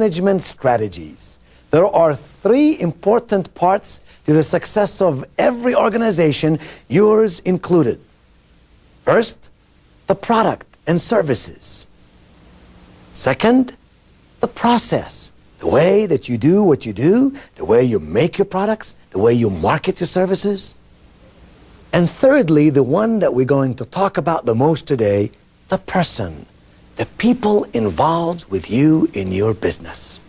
management strategies. There are three important parts to the success of every organization, yours included. First, the product and services. Second, the process, the way that you do what you do, the way you make your products, the way you market your services. And thirdly, the one that we're going to talk about the most today, the person, the people involved with you in your business.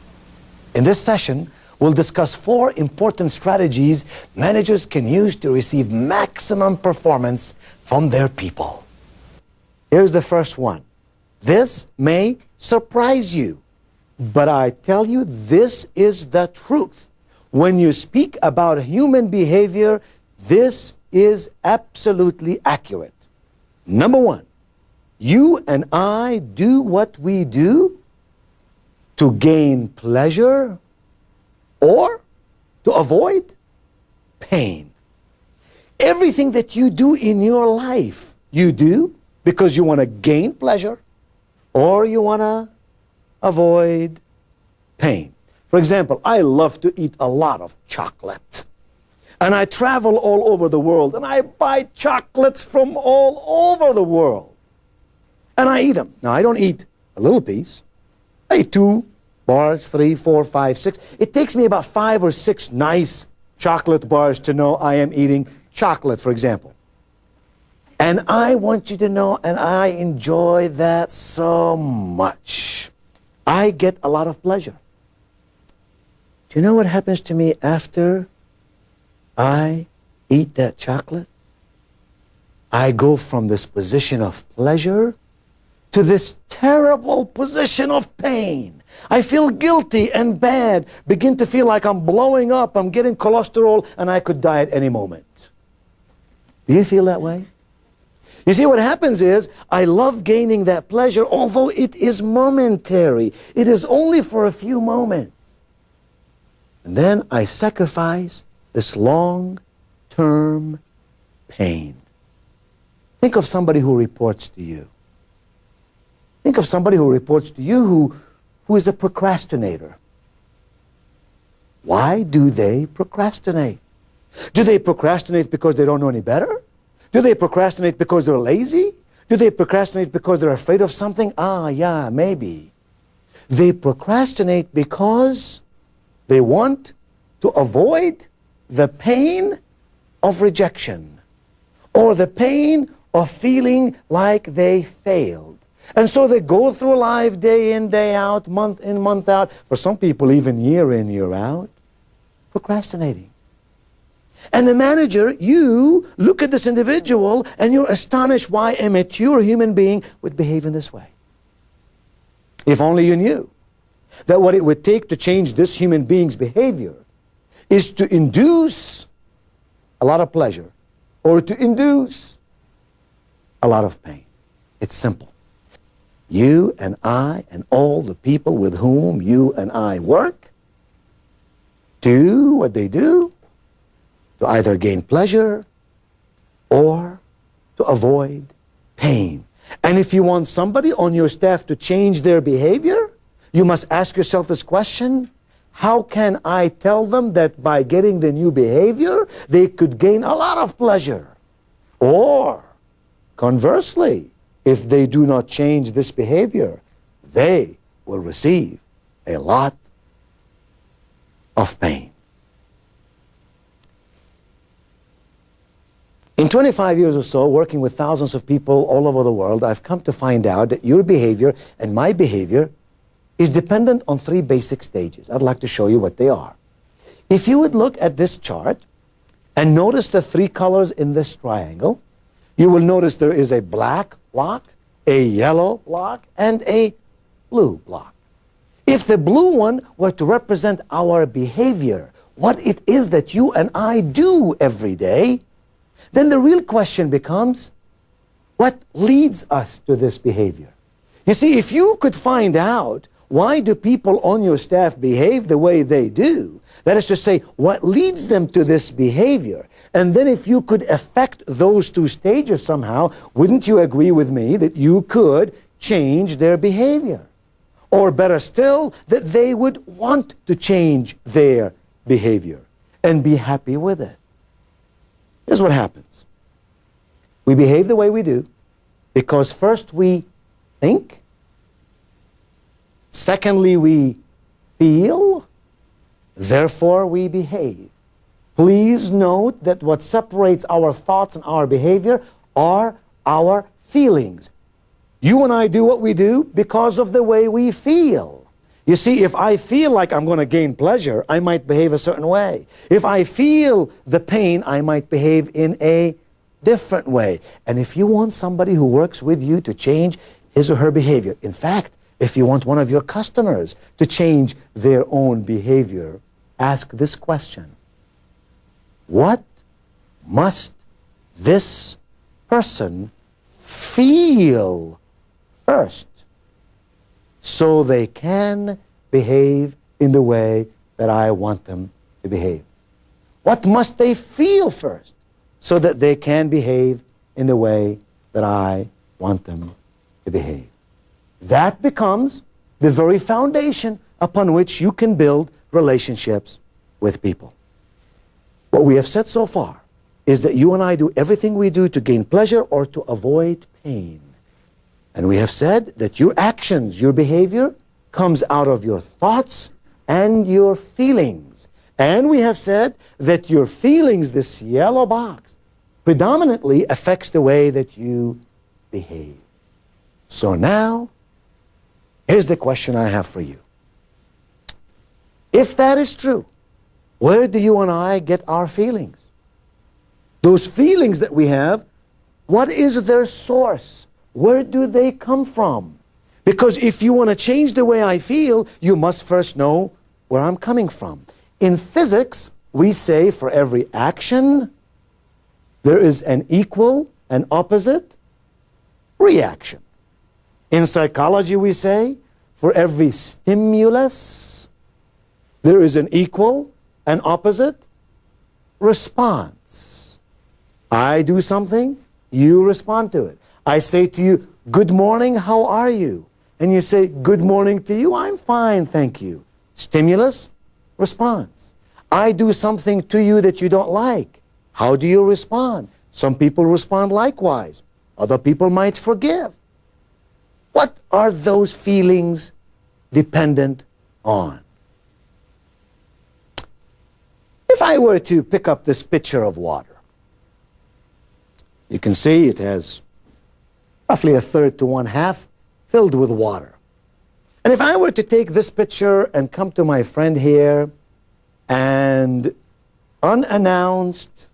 In this session, we'll discuss 4 important strategies managers can use to receive maximum performance from their people. Here's the first one. This may surprise you, but I tell you, this is the truth. When you speak about human behavior, this is absolutely accurate. Number 1, you and I do what we do to gain pleasure or to avoid pain. Everything that you do in your life, you do because you want to gain pleasure or you want to avoid pain. For example, I love to eat a lot of chocolate. And I travel all over the world and I buy chocolates from all over the world. And I eat them. Now, I don't eat a little piece. I eat 2 bars, 3, 4, 5, 6. It takes me about 5 or 6 nice chocolate bars to know I am eating chocolate, for example. And I want you to know, and I enjoy that so much. I get a lot of pleasure. Do you know what happens to me after I eat that chocolate? I go from this position of pleasure to this terrible position of pain. I feel guilty and bad, begin to feel like I'm blowing up, I'm getting cholesterol, and I could die at any moment. Do you feel that way? You see, what happens is, I love gaining that pleasure, although it is momentary. It is only for a few moments. And then I sacrifice this long-term pain. Think of somebody who reports to you. Think of somebody who reports to you who is a procrastinator. Why do they procrastinate? Do they procrastinate because they don't know any better? Do they procrastinate because they're lazy? Do they procrastinate because they're afraid of something? Yeah, maybe. They procrastinate because they want to avoid the pain of rejection or the pain of feeling like they failed. And so they go through life day in, day out, month in, month out, for some people even year in, year out, procrastinating. And the manager, you look at this individual and you're astonished why a mature human being would behave in this way. If only you knew that what it would take to change this human being's behavior is to induce a lot of pleasure or to induce a lot of pain. It's simple. You and I and all the people with whom you and I work do what they do to either gain pleasure or to avoid pain. And if you want somebody on your staff to change their behavior, you must ask yourself this question: how can I tell them that by getting the new behavior, they could gain a lot of pleasure? Or, conversely, if they do not change this behavior, they will receive a lot of pain. In 25 years or so, working with thousands of people all over the world, I've come to find out that your behavior and my behavior is dependent on 3 basic stages. I'd like to show you what they are. If you would look at this chart and notice the 3 colors in this triangle, you will notice there is a black block, a yellow block, and a blue block. If the blue one were to represent our behavior, what it is that you and I do every day, then the real question becomes, what leads us to this behavior? You see, if you could find out why do people on your staff behave the way they do, that is to say, what leads them to this behavior, and then if you could affect those 2 stages somehow, wouldn't you agree with me that you could change their behavior? Or better still, that they would want to change their behavior and be happy with it. Here's what happens. We behave the way we do because first we think, secondly we feel, therefore we behave. Please note that what separates our thoughts and our behavior are our feelings. You and I do what we do because of the way we feel. You see, if I feel like I'm going to gain pleasure, I might behave a certain way. If I feel the pain, I might behave in a different way. And if you want somebody who works with you to change his or her behavior, in fact, if you want one of your customers to change their own behavior, ask this question. What must this person feel first so they can behave in the way that I want them to behave? What must they feel first so that they can behave in the way that I want them to behave? That becomes the very foundation upon which you can build relationships with people. What we have said so far is that you and I do everything we do to gain pleasure or to avoid pain. And we have said that your actions, your behavior, comes out of your thoughts and your feelings. And we have said that your feelings, this yellow box, predominantly affects the way that you behave. So now, here's the question I have for you. If that is true, where do you and I get our feelings? Those feelings that we have, what is their source? Where do they come from? Because if you want to change the way I feel, you must first know where I'm coming from. In physics, we say for every action, there is an equal and opposite reaction. In psychology, we say for every stimulus, there is an equal and opposite response. I do something, you respond to it. I say to you, good morning, how are you? And you say, good morning to you, I'm fine, thank you. Stimulus, response. I do something to you that you don't like. How do you respond? Some people respond likewise. Other people might forgive. What are those feelings dependent on? If I were to pick up this pitcher of water, you can see it has roughly 1/3 to 1/2 filled with water. And if I were to take this pitcher and come to my friend here and unannounced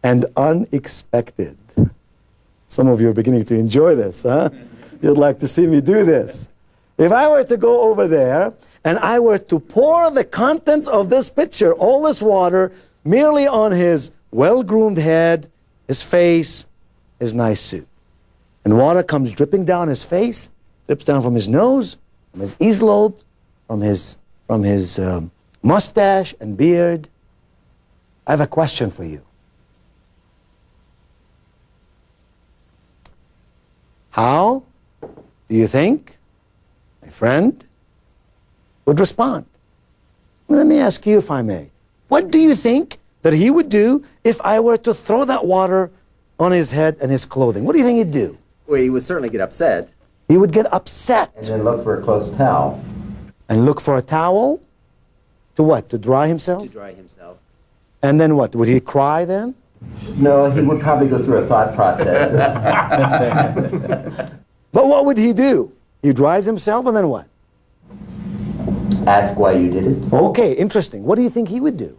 and unexpected, some of you are beginning to enjoy this, huh? You'd like to see me do this. If I were to go over there and I were to pour the contents of this pitcher, all this water, merely on his well-groomed head, his face, his nice suit. And water comes dripping down his face, drips down from his nose, from his earlobe, from his mustache and beard. I have a question for you. How do you think my friend would respond? Let me ask you, if I may. What do you think that he would do if I were to throw that water on his head and his clothing? What do you think he'd do? Well, he would certainly get upset. He would get upset. And then look for a close towel. And look for a towel? To what? To dry himself? To dry himself. And then what? Would he cry then? No, he would probably go through a thought process. But what would he do? He dries himself and then what? Ask why you did it. Okay, interesting. What do you think he would do?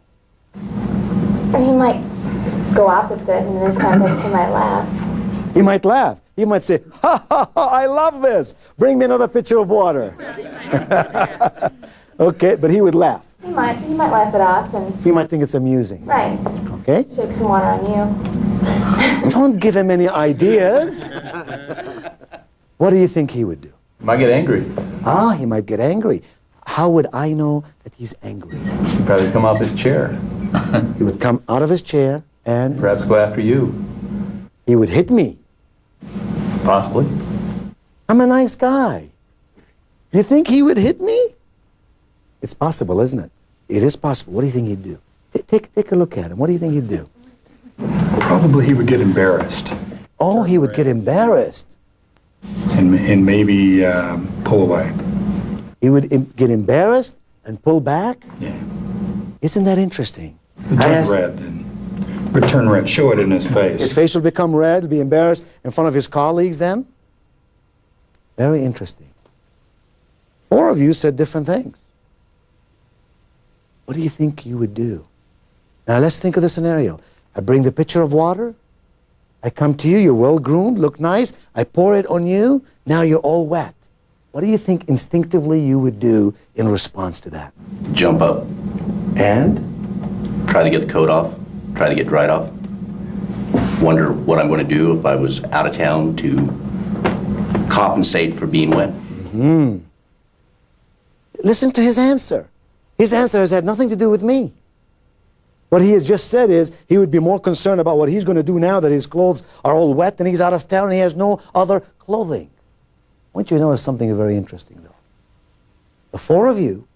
He might go opposite. In this context, he might laugh. He might laugh. He might say, ha ha ha, I love this. Bring me another pitcher of water. Okay, but he would laugh. He might laugh it off and He might think it's amusing. right, Okay? shake some water on you. Don't give him any ideas. What do you think he would do? Might get angry. Ah, he might get angry. How would I know that he's angry? He'd probably come off his chair. He would come out of his chair and Perhaps go after you. he would hit me. Possibly. I'm a nice guy. You think he would hit me? It's possible, isn't it? It is possible. What do you think he'd do? Take a look at him. What do you think he'd do? Probably he would get embarrassed Oh, he would get embarrassed. and maybe pull away. He would get embarrassed and pull back? Yeah. Isn't that interesting? Would I turn asked- red and would turn red. Show it in his face. His face would become red, be embarrassed in front of his colleagues then? Very interesting. 4 of you said different things. What do you think you would do? Now let's think of the scenario. I bring the pitcher of water. I come to you, you're well-groomed, look nice. I pour it on you, now you're all wet. What do you think instinctively you would do in response to that? Jump up, And? try to get the coat off, try to get dried off. Wonder what I'm going to do if I was out of town to compensate for being wet. Listen to his answer. His answer has had nothing to do with me. What he has just said is he would be more concerned about what he's going to do now that his clothes are all wet and he's out of town and he has no other clothing. I want you to notice something very interesting, though. The 4 of you,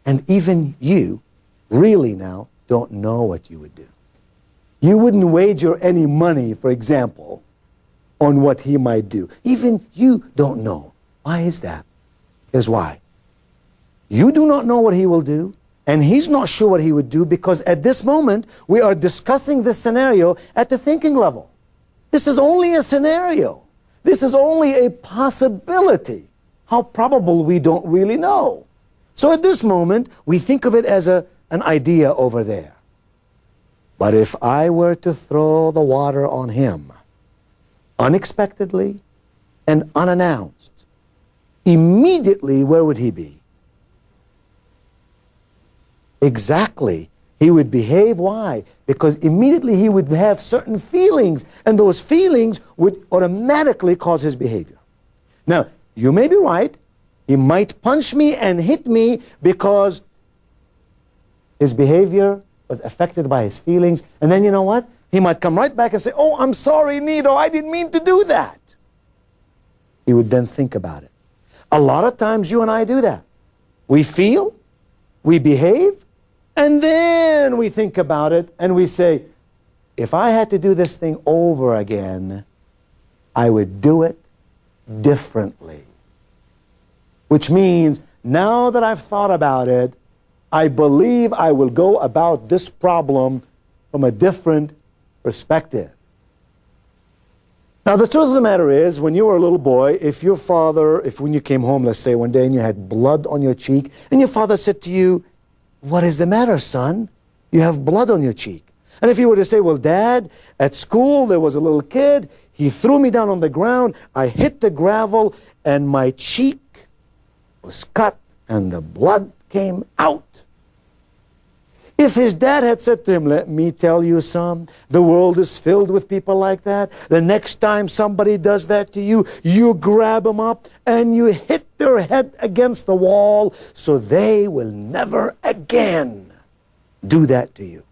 and even you, really now don't know what you would do. You wouldn't wager any money, for example, on what he might do. Even you don't know. Why is that? Here's why. You do not know what he will do, and he's not sure what he would do, because at this moment we are discussing this scenario at the thinking level. This is only a scenario. This is only a possibility. How probable, we don't really know. So at this moment we think of it as an idea over there. But if I were to throw the water on him unexpectedly and unannounced, immediately where would he be? Exactly. He would behave. Why? Because immediately he would have certain feelings, and those feelings would automatically cause his behavior. Now, you may be right. He might punch me and hit me because his behavior was affected by his feelings. And then you know what? He might come right back and say, "Oh, I'm sorry, Neido, I didn't mean to do that." He would then think about it. A lot of times you and I do that. We feel, we behave, and then we think about it and we say, if I had to do this thing over again, I would do it differently. Which means, now that I've thought about it, I believe I will go about this problem from a different perspective. Now, the truth of the matter is, when you were a little boy, if your father, when you came home, let's say, one day and you had blood on your cheek, and your father said to you, "What is the matter, son? You have blood on your cheek." And if you were to say, "Well, Dad, at school there was a little kid, he threw me down on the ground, I hit the gravel, and my cheek was cut, and the blood came out." If his dad had said to him, "Let me tell you, son, the world is filled with people like that. The next time somebody does that to you, you grab them up and you hit their head against the wall so they will never again do that to you."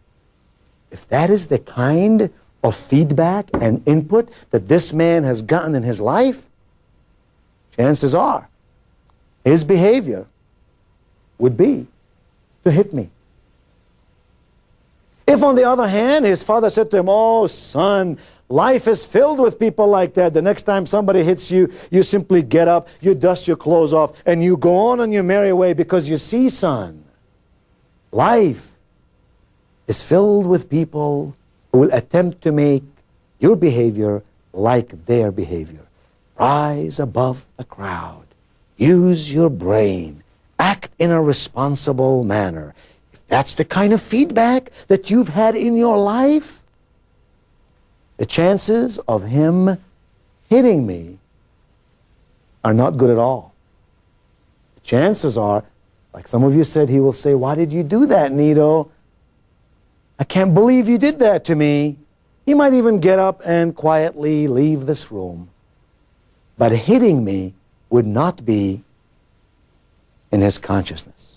If that is the kind of feedback and input that this man has gotten in his life, chances are his behavior would be to hit me. If, on the other hand, his father said to him, "Oh, son, life is filled with people like that. The next time somebody hits you, you simply get up, you dust your clothes off, and you go on your merry way, because you see, son, life is filled with people who will attempt to make your behavior like their behavior. Rise above the crowd. Use your brain. Act in a responsible manner." That's the kind of feedback that you've had in your life. The chances of him hitting me are not good at all. The chances are, like some of you said, he will say, "Why did you do that, Neido? I can't believe you did that to me." He might even get up and quietly leave this room. But hitting me would not be in his consciousness.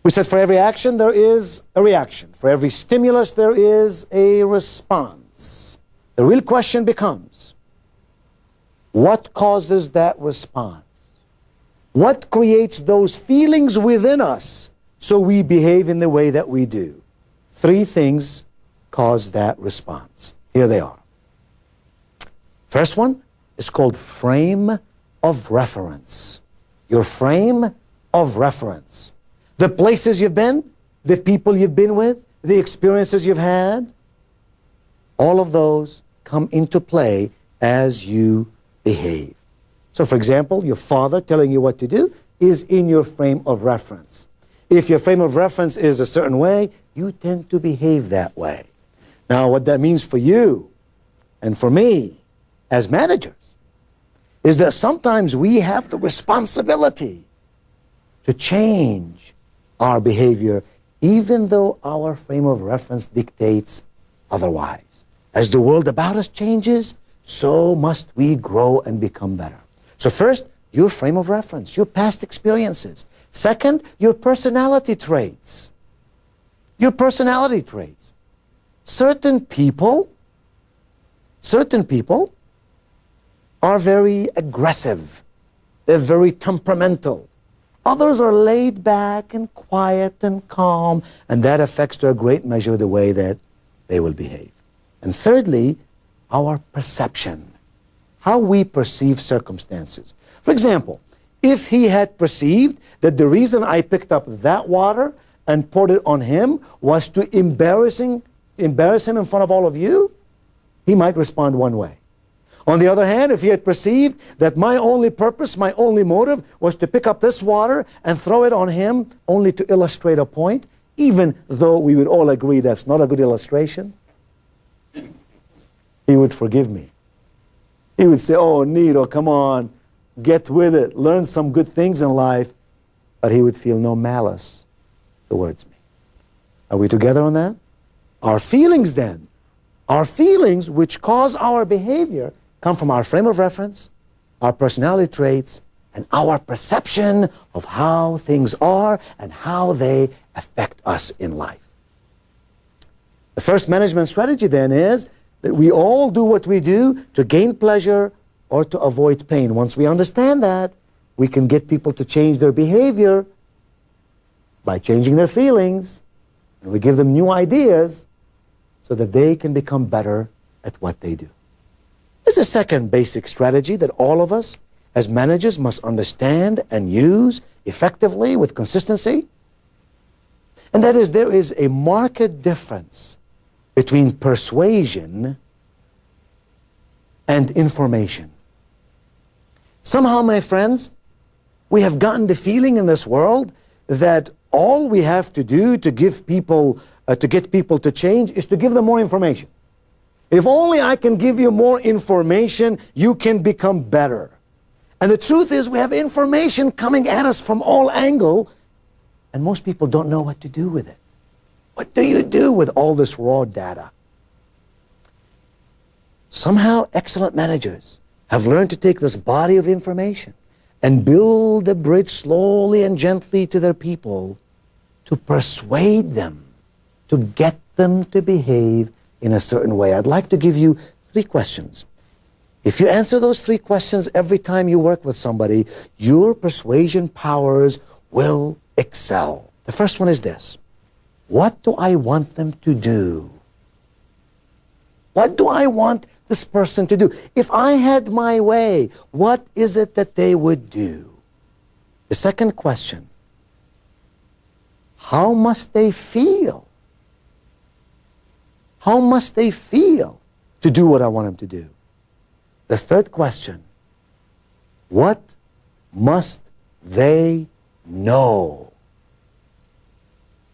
We said for every action there is a reaction. For every stimulus there is a response. The real question becomes, what causes that response? What creates those feelings within us so we behave in the way that we do? 3 things cause that response. Here they are. First one is called frame of reference. Your frame of reference. The places you've been, the people you've been with, the experiences you've had, all of those come into play as you behave. So for example, your father telling you what to do is in your frame of reference. If your frame of reference is a certain way, you tend to behave that way. Now what that means for you and for me as managers is that sometimes we have the responsibility to change our behavior even though our frame of reference dictates otherwise. As the world about us changes, so must we grow and become better. So first, your frame of reference, your past experiences. Second, your personality traits. Your personality traits. Certain people are very aggressive. They're very temperamental. Others are laid back and quiet and calm, and that affects to a great measure the way that they will behave. And thirdly, our perception, how we perceive circumstances. For example, if he had perceived that the reason I picked up that water and poured it on him was to embarrass him in front of all of you, he might respond one way. On the other hand, if he had perceived that my only purpose, my only motive was to pick up this water and throw it on him only to illustrate a point, even though we would all agree that's not a good illustration, he would forgive me. He would say, oh, Nito, come on, get with it, learn some good things in life, but he would feel no malice towards me. Are we together on that? Our feelings then, our feelings which cause our behavior come from our frame of reference, our personality traits, and our perception of how things are and how they affect us in life. The first management strategy then is that we all do what we do to gain pleasure or to avoid pain. Once we understand that, we can get people to change their behavior by changing their feelings, and we give them new ideas so that they can become better at what they do. There's a second basic strategy that all of us as managers must understand and use effectively with consistency, and that is there is a marked difference between persuasion and information. Somehow, my friends, we have gotten the feeling in this world that all we have to do to give people, to get people to change is to give them more information. If only I can give you more information, you can become better. And the truth is we have information coming at us from all angles, and most people don't know what to do with it. What do you do with all this raw data? Somehow excellent managers have learned to take this body of information and build a bridge slowly and gently to their people to persuade them, to get them to behave in a certain way. I'd like to give you 3 questions. If you answer those 3 questions every time you work with somebody, your persuasion powers will excel. The first one is this. What do I want them to do? What do I want this person to do? If I had my way, what is it that they would do? The second question, how must they feel? How must they feel to do what I want them to do? The third question, what must they know?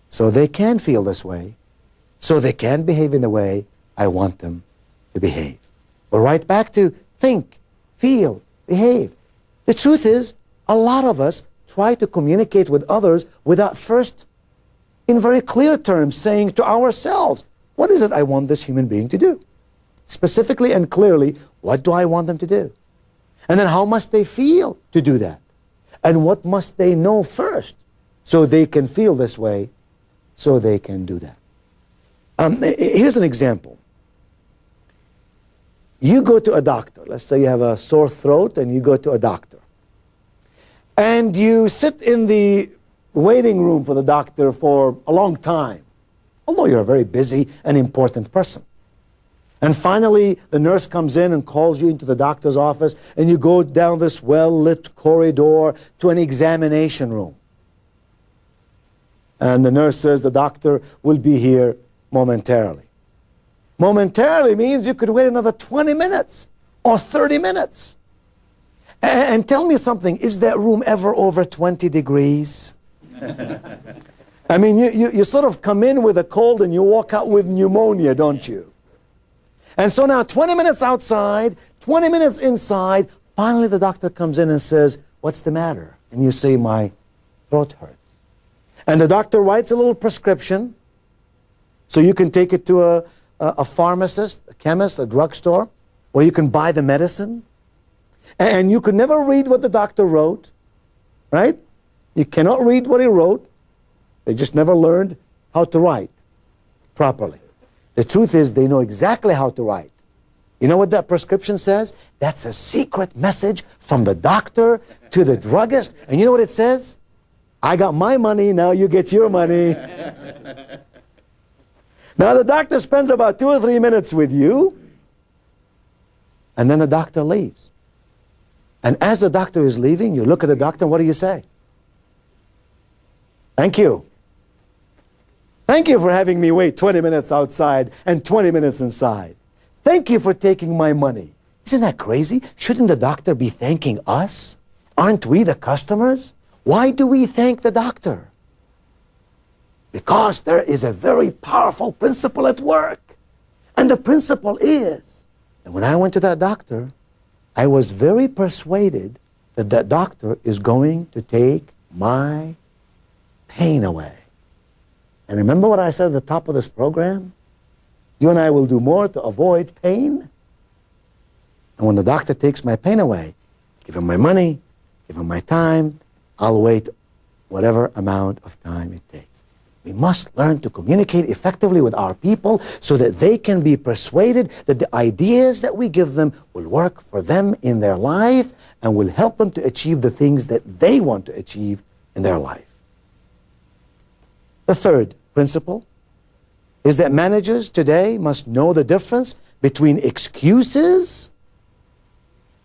So they can feel this way, so they can behave in the way I want them to behave. We're right back to think, feel, behave. The truth is, a lot of us try to communicate with others without first, in very clear terms, saying to ourselves, what is it I want this human being to do? Specifically and clearly, what do I want them to do? And then how must they feel to do that? And what must they know first so they can feel this way, so they can do that? Here's an example. You go to a doctor. Let's say you have a sore throat and you go to a doctor. And you sit in the waiting room for the doctor for a long time, although you're a very busy and important person. And finally, the nurse comes in and calls you into the doctor's office, and you go down this well-lit corridor to an examination room. And the nurse says the doctor will be here momentarily. Momentarily means you could wait another 20 minutes or 30 minutes. And tell me something, is that room ever over 20 degrees? I mean, you sort of come in with a cold and you walk out with pneumonia, don't you? And so now 20 minutes outside, 20 minutes inside, finally the doctor comes in and says, what's the matter? And you say, my throat hurts. And the doctor writes a little prescription, so you can take it to a pharmacist, a chemist, a drugstore, where you can buy the medicine. And you could never read what the doctor wrote, right? You cannot read what he wrote. They just never learned how to write properly. The truth is they know exactly how to write. You know what that prescription says? That's a secret message from the doctor to the druggist. And you know what it says? I got my money, now you get your money. Now the doctor spends about 2 or 3 minutes with you, and then the doctor leaves. And as the doctor is leaving, you look at the doctor and what do you say? Thank you. Thank you for having me wait 20 minutes outside and 20 minutes inside. Thank you for taking my money. Isn't that crazy? Shouldn't the doctor be thanking us? Aren't we the customers? Why do we thank the doctor? Because there is a very powerful principle at work. And the principle is that when I went to that doctor, I was very persuaded that that doctor is going to take my pain away. And remember what I said at the top of this program? You and I will do more to avoid pain. And when the doctor takes my pain away, give him my money, give him my time, I'll wait whatever amount of time it takes. We must learn to communicate effectively with our people so that they can be persuaded that the ideas that we give them will work for them in their lives and will help them to achieve the things that they want to achieve in their life. The third principle is that managers today must know the difference between excuses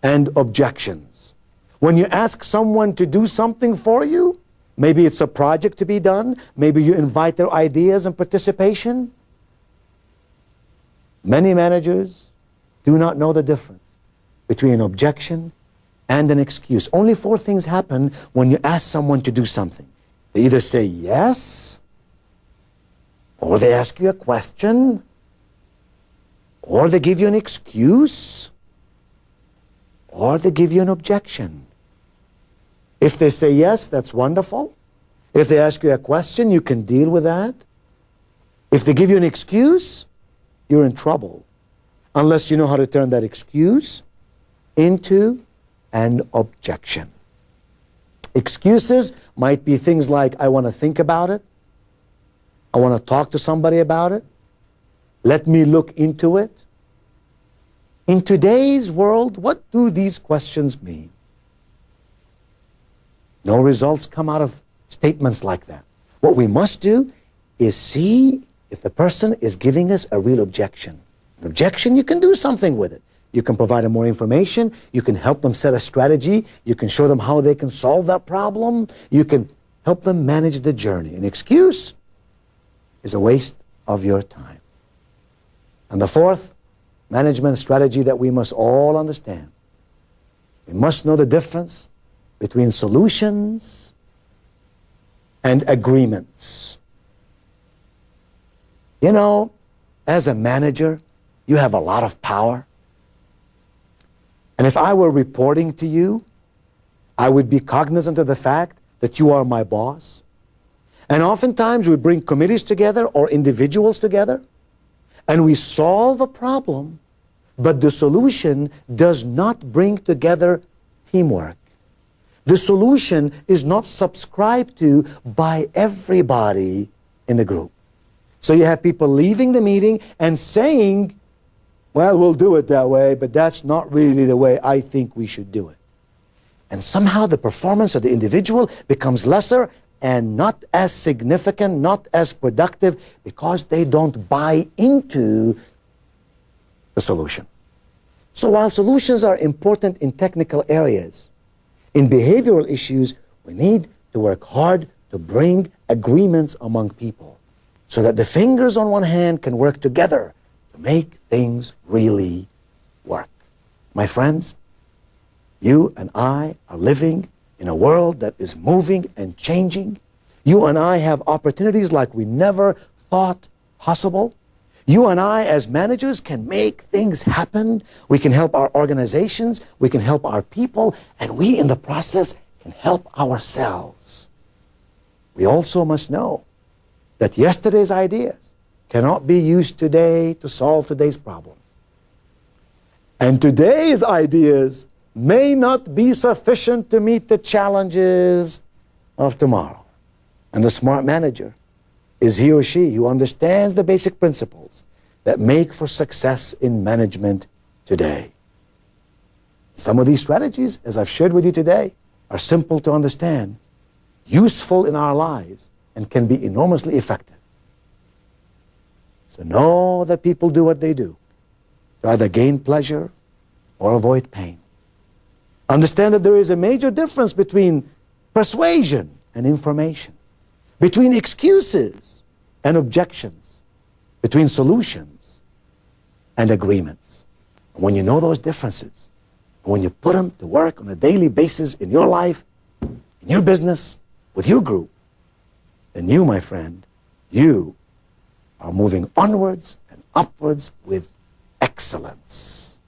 and objections. When you ask someone to do something for you, maybe it's a project to be done, maybe you invite their ideas and participation. Many managers do not know the difference between an objection and an excuse. Only 4 things happen when you ask someone to do something. They either say yes, or they ask you a question, or they give you an excuse, or they give you an objection. If they say yes, that's wonderful. If they ask you a question, you can deal with that. If they give you an excuse, you're in trouble, unless you know how to turn that excuse into an objection. Excuses might be things like, I want to think about it. I want to talk to somebody about it. Let me look into it. In today's world, what do these questions mean? No results come out of statements like that. What we must do is see if the person is giving us a real objection. An objection, you can do something with it. You can provide them more information. You can help them set a strategy. You can show them how they can solve that problem. You can help them manage the journey. An excuse is a waste of your time. And the fourth management strategy that we must all understand, we must know the difference between solutions and agreements. You know, as a manager, you have a lot of power. And if I were reporting to you, I would be cognizant of the fact that you are my boss. And oftentimes we bring committees together or individuals together, and we solve a problem, but the solution does not bring together teamwork. The solution is not subscribed to by everybody in the group. So you have people leaving the meeting and saying, well, we'll do it that way, but that's not really the way I think we should do it. and somehow the performance of the individual becomes lesser and not as significant, not as productive, because they don't buy into the solution. So while solutions are important in technical areas, in behavioral issues, we need to work hard to bring agreements among people so that the fingers on one hand can work together to make things really work. My friends, you and I are living in a world that is moving and changing. You and I have opportunities like we never thought possible. You and I, as managers, can make things happen. We can help our organizations, we can help our people, and we, in the process, can help ourselves. We also must know that yesterday's ideas cannot be used today to solve today's problems. And today's ideas may not be sufficient to meet the challenges of tomorrow. And the smart manager is he or she who understands the basic principles that make for success in management today. Some of these strategies, as I've shared with you today, are simple to understand, useful in our lives, and can be enormously effective. So know that people do what they do to either gain pleasure or avoid pain. Understand that there is a major difference between persuasion and information, between excuses and objections, between solutions and agreements. And when you know those differences, and when you put them to work on a daily basis in your life, in your business, with your group, then you, my friend, you are moving onwards and upwards with excellence.